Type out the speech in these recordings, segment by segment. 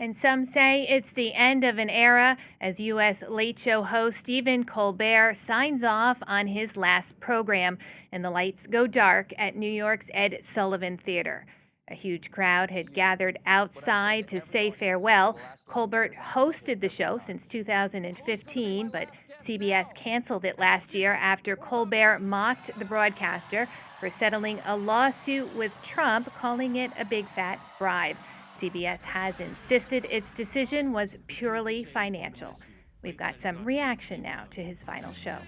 And some say it's the end of an era as U.S. Late Show host Stephen Colbert signs off on his last program, and the lights go dark at New York's Ed Sullivan Theater. A huge crowd had gathered outside to say farewell. Colbert hosted the show since 2015, but CBS canceled it last year after Colbert mocked the broadcaster for settling a lawsuit with Trump, calling it a big fat bribe. CBS has insisted its decision was purely financial. We've got some reaction now to his final show.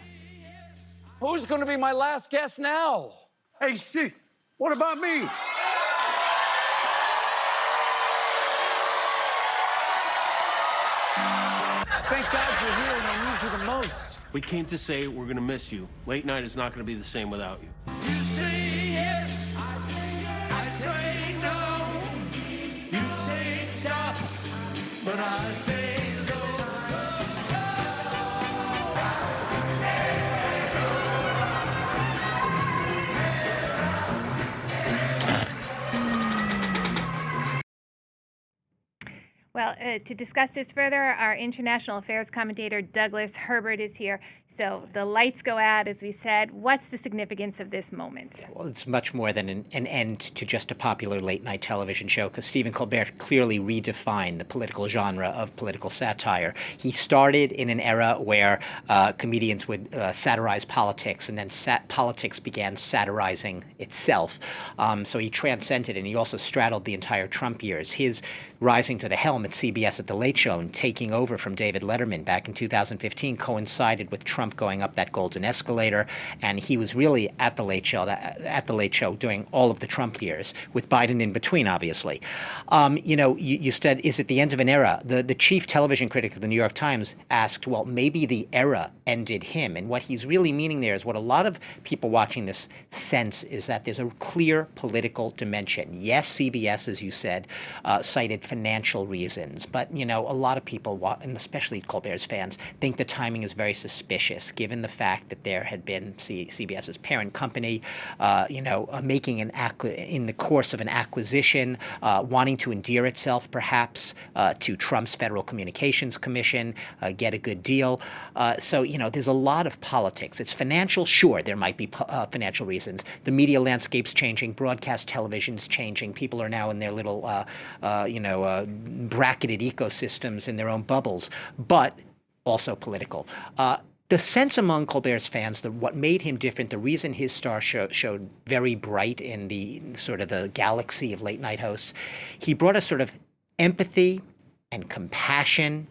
Who's going to be my last guest now? Hey, Steve, what about me? Thank God you're here and I need you the most. We came to say we're going to miss you. Late night is not going to be the same without you. You say yes, I say no. You say stop, but I say go. Well, to discuss this further, our international affairs commentator Douglas Herbert is here. So the lights go out, as we said. What's the significance of this moment? Well, it's much more than an end to just a popular late-night television show, because Stephen Colbert clearly redefined the political genre of political satire. He started in an era where comedians would satirize politics, and then politics began satirizing itself. So he transcended, and he also straddled the entire Trump years. His rising to the helm at CBS at The Late Show and taking over from David Letterman back in 2015 coincided with Trump going up that golden escalator, and he was really at The Late Show during all of the Trump years, with Biden in between, obviously. You said, is it the end of an era? The chief television critic of the New York Times asked, well, maybe the era ended him, and what he's really meaning there is what a lot of people watching this sense is that there's a clear political dimension. Yes, CBS, as you said, cited financial reasons, but a lot of people, and especially Colbert's fans, think the timing is very suspicious, given the fact that there had been CBS's parent company, making in the course of an acquisition, wanting to endear itself perhaps to Trump's Federal Communications Commission, get a good deal. So there's a lot of politics. It's financial, sure, there might be financial reasons. The media landscape's changing, broadcast television's changing. People are now in their little, bracketed ecosystems in their own bubbles, but also political. The sense among Colbert's fans that what made him different, the reason his star showed very bright in the sort of the galaxy of late night hosts, he brought a sort of empathy and compassion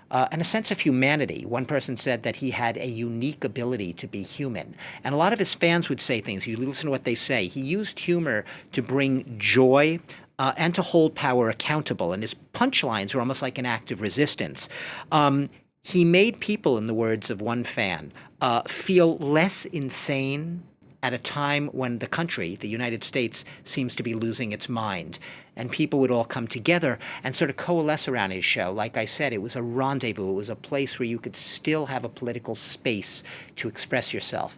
and a sense of humanity. One person said that he had a unique ability to be human. And a lot of his fans would say things. You listen to what they say. He used humor to bring joy and to hold power accountable. And his punchlines are almost like an act of resistance. He made people, in the words of one fan, feel less insane at a time when the country, the United States, seems to be losing its mind. And people would all come together and sort of coalesce around his show. Like I said, it was a rendezvous. It was a place where you could still have a political space to express yourself.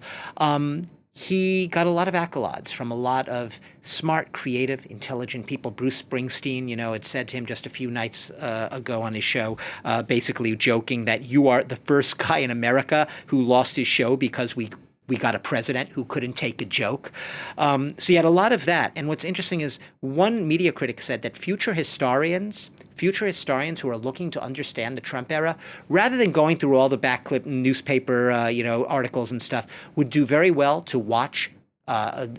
He got a lot of accolades from a lot of smart, creative, intelligent people. Bruce Springsteen, had said to him just a few nights ago on his show, basically joking that you are the first guy in America who lost his show because we got a president who couldn't take a joke. So you had a lot of that. And what's interesting is one media critic said that future historians who are looking to understand the Trump era, rather than going through all the backclip newspaper, articles and stuff, would do very well to watch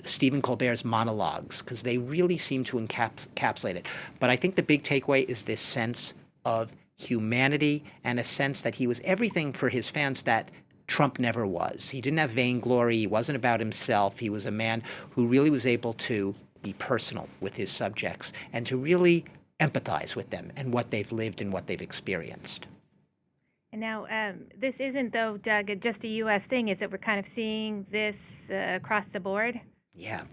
Stephen Colbert's monologues, because they really seem to encapsulate it. But I think the big takeaway is this sense of humanity and a sense that he was everything for his fans that Trump never was. He didn't have vainglory. He wasn't about himself. He was a man who really was able to be personal with his subjects and to really empathize with them and what they've lived and what they've experienced. And now, this isn't, though, Doug, just a U.S. thing, is it? We're kind of seeing this across the board? Yeah,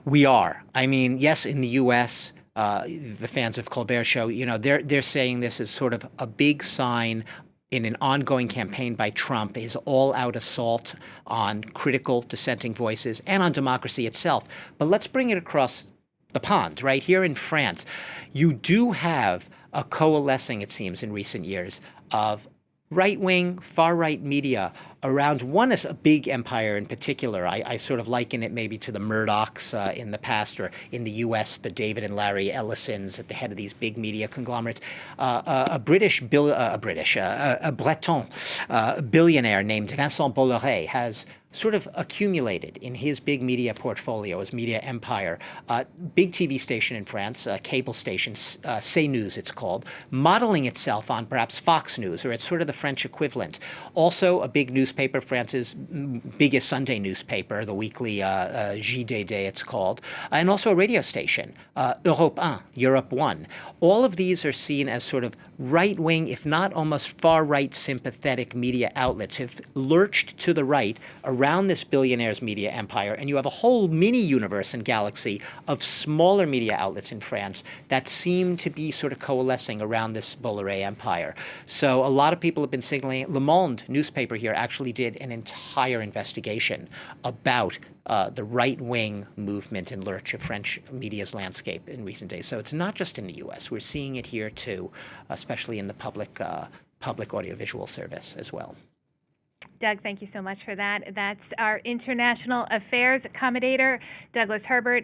we are. I mean, yes, in the U.S., the fans of Colbert Show, they're saying this is sort of a big sign in an ongoing campaign by Trump, his all-out assault on critical dissenting voices and on democracy itself. But let's bring it across the pond, right here in France. You do have a coalescing, it seems, in recent years of right-wing, far-right media around one is a big empire in particular. I sort of liken it maybe to the Murdochs in the past, or in the U.S., the David and Larry Ellisons at the head of these big media conglomerates. A Breton billionaire named Vincent Bolloré has sort of accumulated in his big media portfolio, his media empire, big TV station in France, cable station, CNews it's called, modeling itself on perhaps Fox News, or it's sort of the French equivalent. Also a big newspaper, France's biggest Sunday newspaper, the weekly JDD it's called, and also a radio station, Europe 1, Europe 1. All of these are seen as sort of right-wing, if not almost far-right sympathetic media outlets, have lurched to the right around this billionaire's media empire, and you have a whole mini universe and galaxy of smaller media outlets in France that seem to be sort of coalescing around this Bolloré empire. So a lot of people have been signaling. Le Monde newspaper here actually did an entire investigation about the right-wing movement and lurch of French media's landscape in recent days. So it's not just in the U.S. We're seeing it here too, especially in the public audiovisual service as well. Doug, thank you so much for that. That's our international affairs commentator, Douglas Herbert.